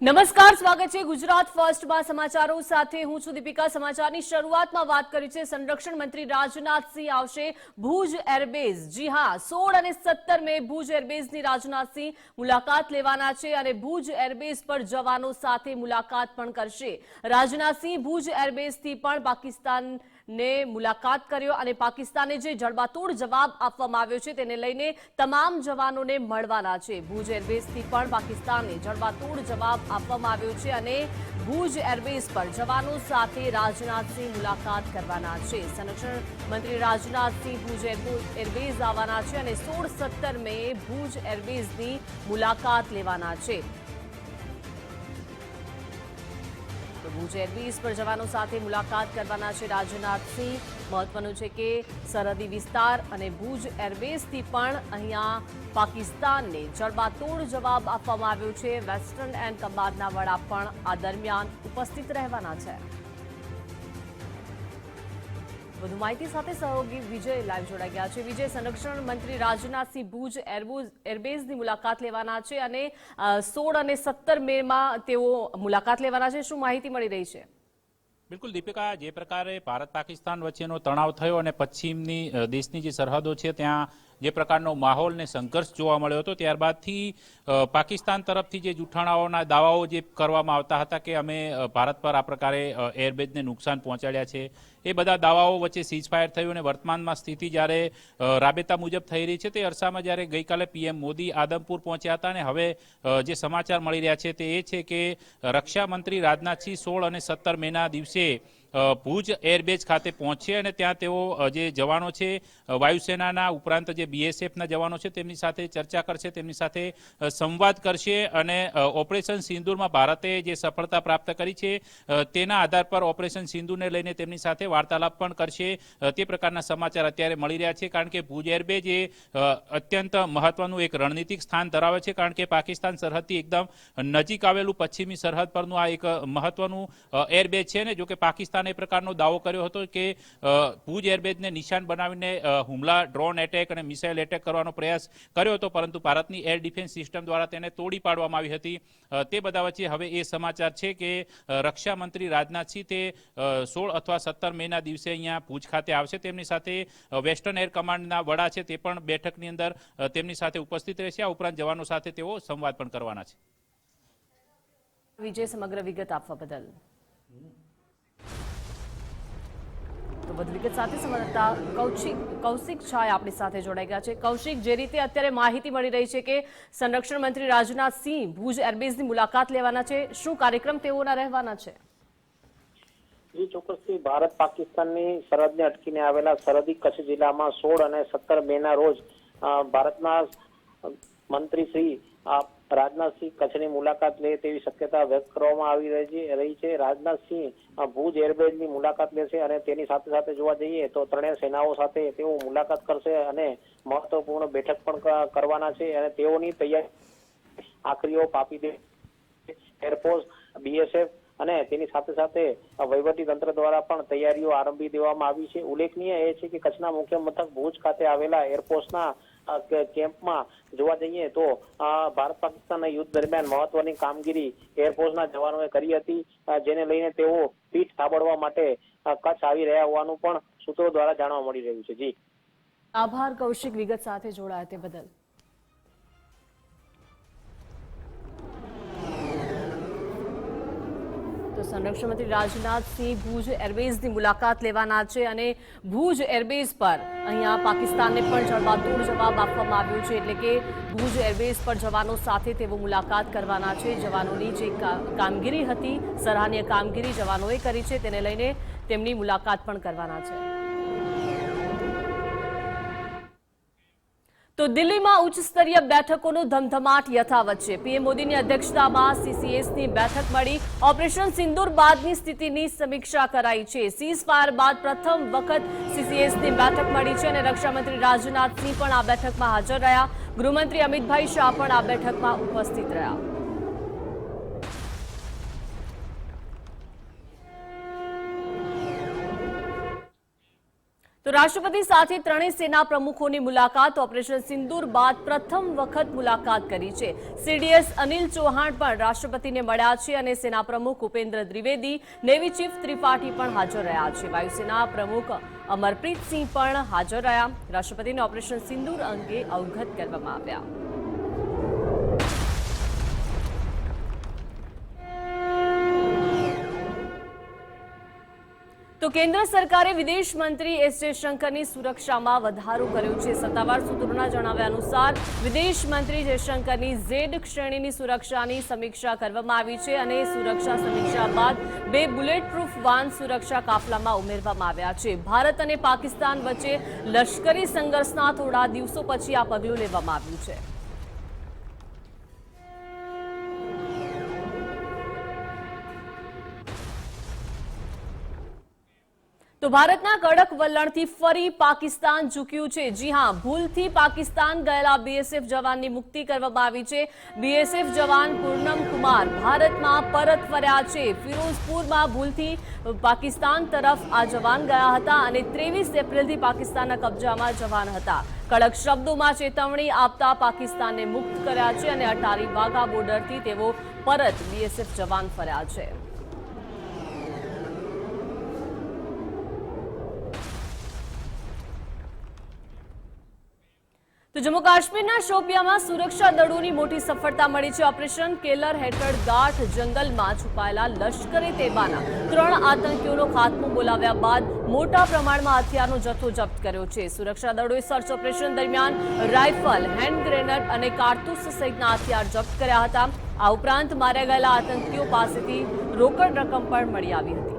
નમસ્કાર, સ્વાગત છે ગુજરાત ફર્સ્ટમાં સમાચારો સાથે હું છું દીપિકા। સમાચારની શરૂઆતમાં વાત કરી છે સંરક્ષણ મંત્રી રાજનાથસિંહ આવશે ભુજ એરબેઝ। જી હા, 16 અને 17 મે ભુજ એરબેઝની રાજનાથસિંહ મુલાકાત લેવાના છે અને ભુજ એરબેઝ પર જવાનો સાથે મુલાકાત પણ કરશે। રાજનાથસિંહ ભુજ એરબેઝથી પણ પાકિસ્તાનને મુલાકાત કર્યો અને પાકિસ્તાને જે જડબાતોડ જવાબ આપવામાં આવ્યો છે તેને લઈને તમામ જવાનોને મળવાના છે। ભુજ એરબેઝથી પણ પાકિસ્તાને જડબાતોડ જવાબ આપવામાં આવ્યો છે અને ભુજ એરબેઝ પર જવાનો સાથે રાજનાથસિંહ મુલાકાત કરવાના છે। સંરક્ષણ મંત્રી રાજનાથસિંહ ભુજ એરબેઝ આવવાના છે અને 16-17 મે ભુજ એરબેઝની મુલાકાત લેવાના છે। ભુજ એરબેઝ પર જવાનો સાથે મુલાકાત કરવાના છે રાજનાથસિંહ। મહત્વનું છે કે સરહદી વિસ્તાર અને ભુજ એરબેઝથી પણ અહીંયા પાકિસ્તાનને જડબાતોડ જવાબ આપવામાં આવ્યો છે। વેસ્ટર્ન એન્ડ કમાન્ડના વડા પણ આ દરમિયાન ઉપસ્થિત રહેવાના છે। વધુ માહિતી સાથે સહયોગી વિજય લાઈવ જોડાઈ ગયા છે। વિજય, સંરક્ષણ મંત્રી રાજનાથસિંહ ભુજ એરબેઝની મુલાકાત લેવાના છે અને 16 અને 17 મેમાં તેઓ મુલાકાત લેવાના છે। શું માહિતી મળી રહી છે? બિલકુલ દીપિકા, જે પ્રકારે ભારત પાકિસ્તાન વચ્ચેનો તણાવ થયો અને પશ્ચિમની દેશની જે સરહદો છે ત્યાં જે પ્રકારનો માહોલ ને સંઘર્ષ જોવા મળ્યો હતો ત્યારબાદથી પાકિસ્તાન તરફથી જે જૂઠાણાઓના દાવાઓ જે કરવામાં આવતા હતા કે અમે ભારત પર આ પ્રકારે એરબેઝને નુકસાન પહોંચાડ્યા છે, એ બધા દાવાઓ વચ્ચે સીઝફાયર થયું અને વર્તમાનમાં સ્થિતિ જ્યારે રાબેતા મુજબ થઈ રહી છે તે અરસામાં જ્યારે ગઈકાલે પીએમ મોદી આદમપુર પહોંચ્યા હતા અને હવે જે સમાચાર મળી રહ્યા છે તે એ છે કે રક્ષા મંત્રી રાજનાથસિંહ 16 અને 17 મેના દિવસે ભુજ એરબેઝ ખાતે પહોંચશે અને ત્યાં તેઓ જે જવાનો છે વાયુસેનાના ઉપરાંત જે બીએસએફના જવાનો છે તેમની સાથે ચર્ચા કરશે, તેમની સાથે સંવાદ કરશે અને ઓપરેશન સિંદૂરમાં ભારતે જે સફળતા પ્રાપ્ત કરી છે તેના આધાર પર ઓપરેશન સિંદૂરને લઈને તેમની સાથે વાર્તાલાપ પણ કરશે। તે પ્રકારના સમાચાર અત્યારે મળી રહ્યા છે કારણ કે ભુજ એરબેઝ એ અત્યંત મહત્વનું એક રણનીતિક સ્થાન ધરાવે છે કારણ કે પાકિસ્તાન સરહદથી એકદમ નજીક આવેલું પશ્ચિમી સરહદ પરનું આ એક મહત્વનું એરબેઝ છે ને। જો કે પાકિસ્તાને એ પ્રકારનો દાવો કર્યો હતો કે ભુજ એરબેઝને નિશાન બનાવીને હુમલા, ડ્રોન એટેક અને મિસાઇલ એટેક કરવાનો પ્રયાસ કર્યો હતો પરંતુ ભારતની એર ડિફેન્સ સિસ્ટમ દ્વારા તેને તોડી પાડવામાં આવી હતી। તે બધા વચ્ચે હવે એ સમાચાર છે કે રક્ષા મંત્રી રાજનાથસિંહ તે 16 અથવા 17 મેના દિવસે અહીંયા ભુજ ખાતે આવશે। તેમની સાથે વેસ્ટર્ન એર કમાન્ડના વડા છે તે પણ બેઠકની અંદર તેમની સાથે ઉપસ્થિત રહેશે। આ ઉપરાંત જવાનો સાથે તેઓ સંવાદ પણ કરવાના છે। વિજય, સમગ્ર વિગત આપવા બદલ। તો વધુ વિગત સાથે સંવાદદાતા કૌશિક શાહ આપણી સાથે જોડાઈ ગયા છે। કૌશિક, જે રીતે અત્યારે માહિતી મળી રહી છે કે સંરક્ષણ મંત્રી રાજનાથસિંહ ભુજ એરબેઝની મુલાકાત લેવાના છે, શું કાર્યક્રમ તેઓના રહેવાના છે? જી ચોક્કસથી ભારત પાકિસ્તાનની સરહદને અટકીને આવેલા સરહદી કચ્છ જિલ્લામાં 16 અને 17 મેના રોજ ભારતના મંત્રી શ્રી રાજનાથસિંહ કચ્છની મુલાકાત લે તેવી શક્યતા વ્યક્ત કરવામાં આવી રહી છે। રાજનાથસિંહ ભુજ એરબેઝની મુલાકાત લેશે અને તેની સાથે સાથે જોવા જઈએ તો ત્રણેય સેનાઓ સાથે તેઓ મુલાકાત કરશે અને મહત્વપૂર્ણ બેઠક પણ કરવાના છે અને તેઓની તૈયારી આખરી ઓપ આપી દે એરફોર્સ, બીએસએફ અને તેની સાથે સાથે વહીવટી તંત્ર દ્વારા પણ તૈયારીઓ આરંભી દેવામાં આવી છે। ઉલ્લેખનીય એ છે કે કચ્છના મુખ્ય મથક ભુજ ખાતે આવેલા એરફોર્સના કેમ્પમાં જોવા જઈએ તો ભારત પાકિસ્તાનના યુદ્ધ દરમિયાન મહત્વની કામગીરી એરફોર્સના જવાનોએ કરી હતી, જેને લઈને તેઓ પીઠ થાબડવા માટે કચ્છ આવી રહ્યા હોવાનું પણ સૂત્રો દ્વારા જાણવા મળી રહ્યું છે। જી આભાર કૌશિક, વિગત સાથે જોડાયા તે બદલ। તો સંરક્ષણ મંત્રી રાજનાથસિંહ ભુજ એરબેઝની મુલાકાત લેવાના છે અને ભુજ એરબેઝ પર અહીંયા પાકિસ્તાનને પણ જડબાતોડ જવાબ આપવામાં આવ્યો છે, એટલે કે ભુજ એરબેઝ પર જવાનો સાથે તેઓ મુલાકાત કરવાના છે। જવાનોની જે કામગીરી હતી, સરાહનીય કામગીરી જવાનોએ કરી છે તેને લઈને તેમની મુલાકાત પણ કરવાના છે। તો દિલ્હીમાં ઉચ્ચ સ્તરીય બેઠકોનો ધમધમાટ યથાવત છે। પીએમ મોદીની અધ્યક્ષતામાં સીસીએસની બેઠક મળી। ઓપરેશન સિંદૂર બાદની સ્થિતિની સમીક્ષા કરાઈ છે। સીઝફાયર બાદ પ્રથમ વખત સીસીએસની બેઠક મળી છે અને રક્ષામંત્રી રાજનાથસિંહ પણ આ બેઠકમાં હાજર રહ્યા। ગૃહમંત્રી અમિતભાઈ શાહ પણ આ બેઠકમાં ઉપસ્થિત રહ્યા। તો તો રાષ્ટ્રપતિ સાથે ત્રણેય સેના પ્રમુખોની મુલાકાત ઓપરેશન સિંદૂર બાદ પ્રથમ વખત મુલાકાત કરી છે। સીડીએસ અનિલ ચૌહાણ પણ રાષ્ટ્રપતિને મળ્યા છે અને સેના પ્રમુખ ઉપેન્દ્ર દ્વિવેદી, નેવી ચીફ ત્રિપાઠી પણ હાજર રહ્યા છે। વાયુસેના પ્રમુખ અમરપ્રીત સિંહ પણ હાજર રહ્યા। રાષ્ટ્રપતિને ઓપરેશન સિંદૂર અંગે અવગત કરવામાં આવ્યા। તો કેન્દ્ર સરકારે વિદેશ મંત્રી એસ જયશંકરની સુરક્ષામાં વધારો કર્યો છે। સત્તાવાર સૂત્રોના જણાવ્યા અનુસાર વિદેશ મંત્રી જયશંકરની ઝેડ શ્રેણીની સુરક્ષાની સમીક્ષા કરવામાં આવી છે અને સુરક્ષા સમીક્ષા બાદ 2 બુલેટ પ્રૂફ વાન સુરક્ષા કાફલામાં ઉમેરવામાં આવ્યા છે। ભારત અને પાકિસ્તાન વચ્ચે લશ્કરી સંઘર્ષના થોડા દિવસો પછી આ પગલું લેવામાં આવ્યું છે। તો ભારતના કડક વલણથી ફરી પાકિસ્તાન ઝૂક્યું છે। જી હા, ભૂલથી પાકિસ્તાન ગયેલા બીએસએફ જવાનની મુક્તિ કરવામાં આવી છે। બીએસએફ જવાન પૂર્ણમ કુમાર ભારતમાં પરત ફર્યા છે। ફિરોઝપુરમાં ભૂલથી પાકિસ્તાન તરફ આ જવાન ગયા હતા અને 23 એપ્રિલથી પાકિસ્તાનના કબજામાં જવાન હતા। કડક શબ્દોમાં ચેતવણી આપતા પાકિસ્તાનને મુક્ત કર્યા છે અને અટારી વાઘા બોર્ડરથી તેઓ પરત બીએસએફ જવાન ફર્યા છે। તો જમ્મુ કાશ્મીરના શોપિયામાં સુરક્ષા દળોની મોટી સફળતા મળી છે। ઓપરેશન કેલર હેઠળ ગાઢ જંગલમાં છુપાયેલા લશ્કરે તૈબાના 3 આતંકીઓનો ખાત્મો બોલાવ્યા બાદ મોટા પ્રમાણમાં હથિયારનો જથ્થો જપ્ત કર્યો છે। સુરક્ષા દળોએ સર્ચ ઓપરેશન દરમિયાન રાઇફલ, હેન્ડ ગ્રેનેડ અને કારતૂસ સહિતના હથિયાર જપ્ત કર્યા હતા। આ ઉપરાંત માર્યા ગયેલા આતંકીઓ પાસેથી રોકડ રકમ પણ મળી આવી હતી।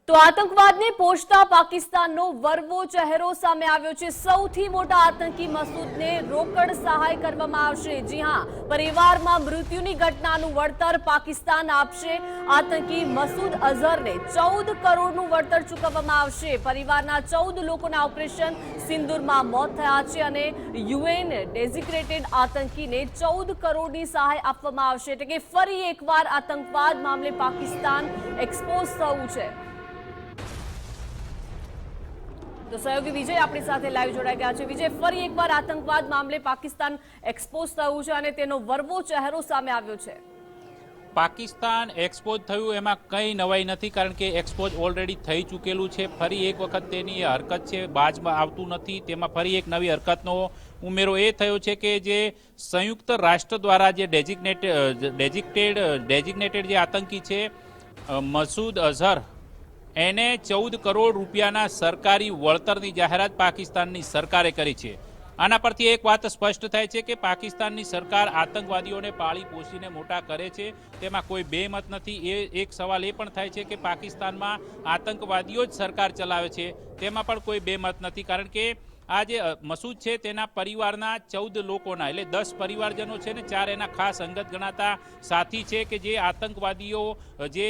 તો આતંકવાદને પોષતા પાકિસ્તાનનો વરવો ચહેરો સામે આવ્યો છે। સૌથી મોટા આતંકી મસૂદને રોકડ સહાય કરવામાં આવશે। જી હા, પરિવારમાં મૃત્યુની ઘટનાનું વળતર પાકિસ્તાન આપશે। આતંકી મસૂદ અઝહરને 14 કરોડનું વળતર ચૂકવવામાં આવશે। પરિવારના 14 લોકોના ઓપરેશન સિંદૂરમાં મોત થયા છે અને યુએન ડેઝિગ્નેટેડ આતંકીને 14 કરોડની સહાય આપવામાં આવશે। એટલે કે ફરી એકવાર આતંકવાદ મામલે પાકિસ્તાન એક્સપોઝ થયું છે। તો સહયોગી વિજય આપણી સાથે લાઈવ જોડાઈ ગયા છે। વિજય, ફરી એકવાર આતંકવાદ મામલે પાકિસ્તાન એક્સપોઝ થયું છે અને તેનો વરવો ચહેરો સામે આવ્યો છે। પાકિસ્તાન એક્સપોઝ થયું એમાં કંઈ નવાઈ નથી, કારણ કે એક્સપોઝ ઓલરેડી થઈ ચૂકેલું છે। ફરી એક વખત તેની એ હરકત છે, બાજમાં આવતું નથી। તેમાં ફરી એક નવી હરકતનો ઉમેરો એ થયો છે કે જે સંયુક્ત રાષ્ટ્ર દ્વારા જે ડેઝિગ્નેટેડ જે આતંકી છે મસૂદ અઝહર, એને 14 કરોડ રૂપિયાના સરકારી વળતરની જાહેરાત પાકિસ્તાનની સરકારે કરી છે। આના પરથી એક વાત સ્પષ્ટ થાય છે કે પાકિસ્તાનની સરકાર આતંકવાદીઓને પાળી પોષીને મોટા કરે છે, તેમાં કોઈ બેમત નથી। એક સવાલ એ પણ થાય છે કે પાકિસ્તાનમાં આતંકવાદીઓ જ સરકાર ચલાવે છે, તેમાં પણ કોઈ બેમત નથી, કારણ કે આ જે મસૂદ છે તેના પરિવારના 14 લોકોના એટલે 10 પરિવારજનો છે ને 4 એના ખાસ અંગત ગણાતા સાથી છે કે જે આતંકવાદીઓ જે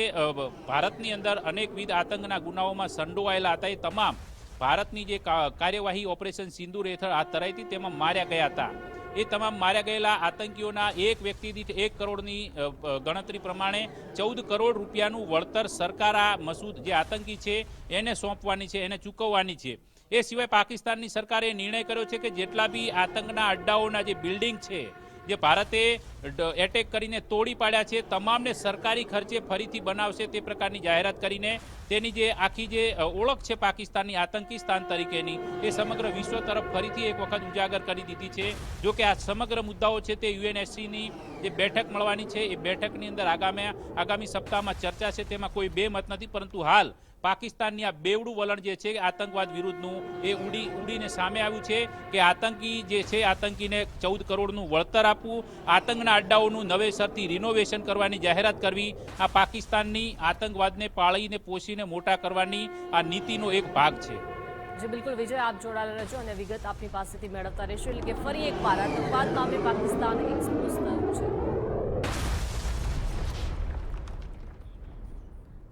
ભારતની અંદર અનેકવિધ આતંકના ગુનાઓમાં સંડોવાયેલા હતા, એ તમામ ભારતની જે કાર્યવાહી ઓપરેશન સિંદૂર હેઠળ હાથ ધરાઈ હતી તેમાં માર્યા ગયા હતા। એ તમામ માર્યા ગયેલા આતંકીઓના એક વ્યક્તિ દીઠ 1 કરોડની ગણતરી પ્રમાણે 14 કરોડ રૂપિયાનું વળતર સરકાર આ મસૂદ જે આતંકી છે એને સોંપવાની છે, એને ચૂકવવાની છે। એ સિવાય પાકિસ્તાનની સરકારે નિર્ણય કર્યો છે કે જેટલા બી આતંકના અડ્ડાઓના જે બિલ્ડિંગ છે જે ભારતે એટેક કરીને તોડી પાડ્યા છે, તમામને સરકારી ખર્ચે ફરીથી બનાવશે તે પ્રકારની જાહેરાત કરીને તેની જે આખી જે ઓળખ છે પાકિસ્તાનની આતંકી સ્થાન તરીકેની, એ સમગ્ર વિશ્વ તરફ ફરીથી એક વખત ઉજાગર કરી દીધી છે। જો કે આ સમગ્ર મુદ્દાઓ છે તે યુએનએસસીની જે બેઠક મળવાની છે એ બેઠકની અંદર આગામી સપ્તાહમાં ચર્ચા છે, તેમાં કોઈ બેમત નથી। પરંતુ હાલ પાકિસ્તાનની આ બેવડું વલણ જે છે આતંકવાદ વિરુદ્ધનું એ ઉડીને સામે આવ્યું છે કે આતંકી જે છે આતંકીને 14 કરોડનું વળતર આપવું, આતંકના અડ્ડાઓનું નવેસરથી રિનોવેશન કરવાની જાહેરાત કરવી, આ પાકિસ્તાનની આતંકવાદને પાળીને પોષીને મોટા કરવાની આ નીતિનો એક ભાગ છે। જી બિલકુલ વિજય, આપ જોડાયેલા રહેજો અને વિગત આપની પાસેથી મેળવતા રહેશો। એટલે કે ફરી એકવાર આતંકવાદ મામલે પાકિસ્તાન એક્સપોઝ થયું છે।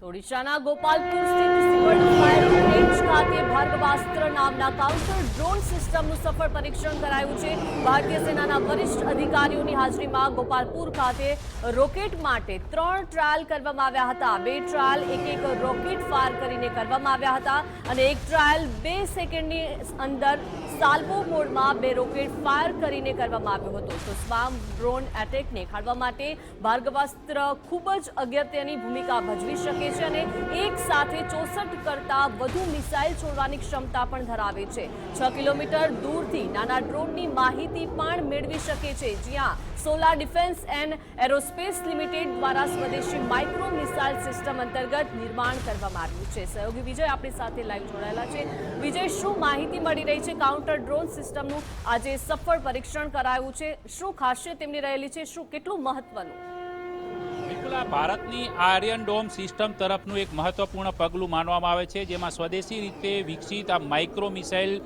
તો ઓડિશાના ગોપાલપુર સ્થિત સિવડ ફાયરિંગ રેન્જ ખાતે ભાર્ગવાસ્ત્ર નામના કાઉન્ટર ડ્રોન સિસ્ટમનું સફળ પરીક્ષણ કરાયું છે. ભારતીય સેનાના વરિષ્ઠ અધિકારીઓની હાજરીમાં ગોપાલપુર ખાતે રોકેટ માટે 3 ટ્રાયલ કરવામાં આવ્યા હતા. 2 ટ્રાયલ એક રોકેટ ફાયર કરીને કરવામાં આવ્યા હતા અને એક ટ્રાયલ 2 સેકન્ડની અંદર સાલ્વો મોડમાં 2 રોકેટ ફાયર કરીને કરવામાં આવ્યો હતો. તો સ્વામ ડ્રોન એટેકને ખાળવા માટે ભાર્ગવાસ્ત્ર ખૂબ જ અગત્યની ભૂમિકા ભજવી શકે છે અને એક સાથે 64 કરતા વધુ મિસાઇલ છોડવાની ક્ષમતા પણ ધરાવે છે. 6 કિલોમીટર દૂરથી નાના ડ્રોનની માહિતી પણ મેળવી શકે છે. જ્યાં solar defence and aerospace limited દ્વારા સ્વદેશી માઇક્રો મિસાઇલ સિસ્ટમ અંતર્ગત નિર્માણ કરવામાં આવ્યું છે. સહયોગી વિજય આપણી સાથે લાઈવ જોડાયેલા છે. વિજય, શું માહિતી મળી રહી છે? કાઉન્ટર ડ્રોન સિસ્ટમનું આજે સફળ પરીક્ષણ કરાયું છે. શું ખાસિયત તેમની રહેલી છે? શું કેટલું મહત્વનું? બિલકુલ, આ ભારતની આયર્ન ડોમ સિસ્ટમ તરફનું એક મહત્વપૂર્ણ પગલું માનવામાં આવે છે, જેમાં સ્વદેશી રીતે વિકસિત આ micro missile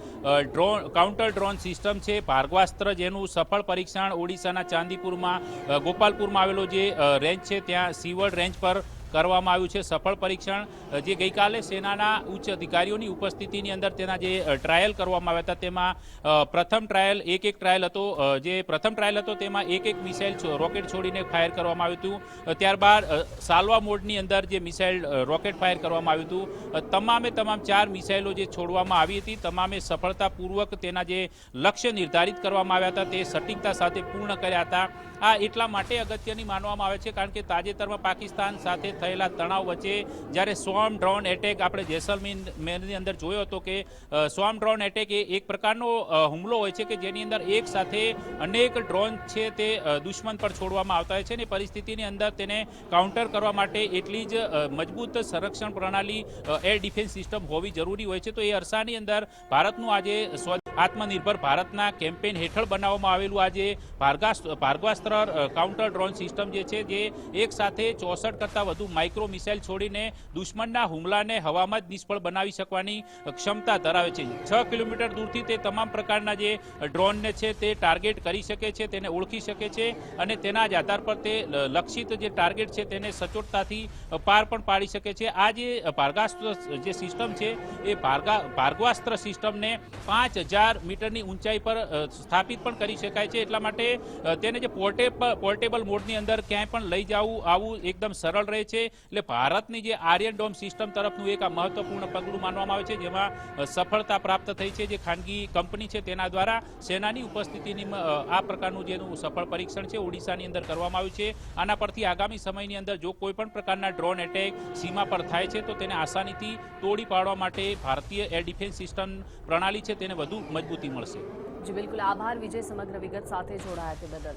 counter drone system છે ભાર્ગવાસ્ત્ર, જેનું સફળ પરીક્ષણ ઓડિશાના ચાંદીપુરમાં ગોપાલપુરમાં આવેલો જે રેન્જ છે ત્યાં સિવડ રેન્જ પર કરવામાં આવ્યું છે. સફળ પરીક્ષણ જે ગઈકાલે સેનાના ઉચ્ચ અધિકારીઓની ઉપસ્થિતિની અંદર તેના જે ટ્રાયલ કરવામાં આવ્યા હતા તેમાં પ્રથમ ટ્રાયલ એક ટ્રાયલ હતો. જે પ્રથમ ટ્રાયલ હતો તેમાં એક મિસાઇલ રોકેટ છોડીને ફાયર કરવામાં આવ્યું હતું. ત્યારબાદ સાલ્વા મોડની અંદર જે મિસાઇલ રોકેટ ફાયર કરવામાં આવ્યું હતું. તમામ 4 મિસાઇલો જે છોડવામાં આવી હતી તમામે સફળતાપૂર્વક તેના જે લક્ષ્ય નિર્ધારિત કરવામાં આવ્યા હતા તે સટીકતા સાથે પૂર્ણ કર્યા હતા. આ એટલા માટે અગત્યની માનવામાં આવે છે કારણ કે તાજેતરમાં પાકિસ્તાન સાથે થયેલા તણાવ વચ્ચે જ્યારે સ્વોર્મ ડ્રોન એટેક આપણે જેસલમેરની અંદર જોયો હતો કે સ્વોર્મ ડ્રોન એટેક એ એક પ્રકારનો હુમલો હોય છે કે જેની અંદર એક સાથે અનેક ડ્રોન છે તે દુશ્મન પર છોડવામાં આવતા હોય છે અને પરિસ્થિતિની અંદર તેને કાઉન્ટર કરવા માટે એટલી જ મજબૂત સંરક્ષણ પ્રણાલી એર ડિફેન્સ સિસ્ટમ હોવી જરૂરી હોય છે. તો એ અરસાની અંદર ભારતનું આજે આત્મનિર્ભર ભારતના કેમ્પેઇન હેઠળ બનાવવામાં આવેલું આજે ભાર્ગવાસ્ત્ર કાઉન્ટર ડ્રોન સિસ્ટમ જે છે જે એક સાથે 64 કરતાં વધુ માઇક્રો મિસાઇલ છોડીને દુશ્મનના હુમલાને હવામાં જ નિષ્ફળ બનાવી શકવાની ક્ષમતા ધરાવે છે. 6 કિલોમીટર દૂરથી તે તમામ પ્રકારના જે ડ્રોનને છે તે ટાર્ગેટ કરી શકે છે, તેને ઓળખી શકે છે અને તેના જ આધાર પર તે લક્ષિત જે ટાર્ગેટ છે તેને સચોટતાથી પાર પણ પાડી શકે છે. આ જે ભાર્ગવાસ્ત્ર જે સિસ્ટમ છે એ ભાર્ગવાસ્ત્ર સિસ્ટમને 5000 મીટરની ઊંચાઈ પર સ્થાપિત પણ કરી શકાય છે. એટલા માટે તેને જે પોર્ટેબલ મોડની અંદર ક્યાંય પણ લઈ જવું આવું એકદમ સરળ રહે છે. એટલે ભારતની જે આયર્ન ડોમ સિસ્ટમ તરફનું એક આ મહત્વપૂર્ણ પગલું માનવામાં આવે છે, જેમાં સફળતા પ્રાપ્ત થઈ છે. જે ખાનગી કંપની છે તેના દ્વારા સેનાની ઉપસ્થિતિની આ પ્રકારનું જેનું સફળ પરીક્ષણ છે ઓડિશાની અંદર કરવામાં આવ્યું છે. આના પરથી આગામી સમયની અંદર જો કોઈ પણ પ્રકારના ડ્રોન એટેક સીમા પર થાય છે તો તેને આસાનીથી તોડી પાડવા માટે ભારતીય એર ડિફેન્સ સિસ્ટમ પ્રણાલી છે તેને વધુ મજબૂતી મળશે. જી બિલકુલ, આભાર વિજય સમગ્ર વિગત સાથે જોડાયા તે બદલ.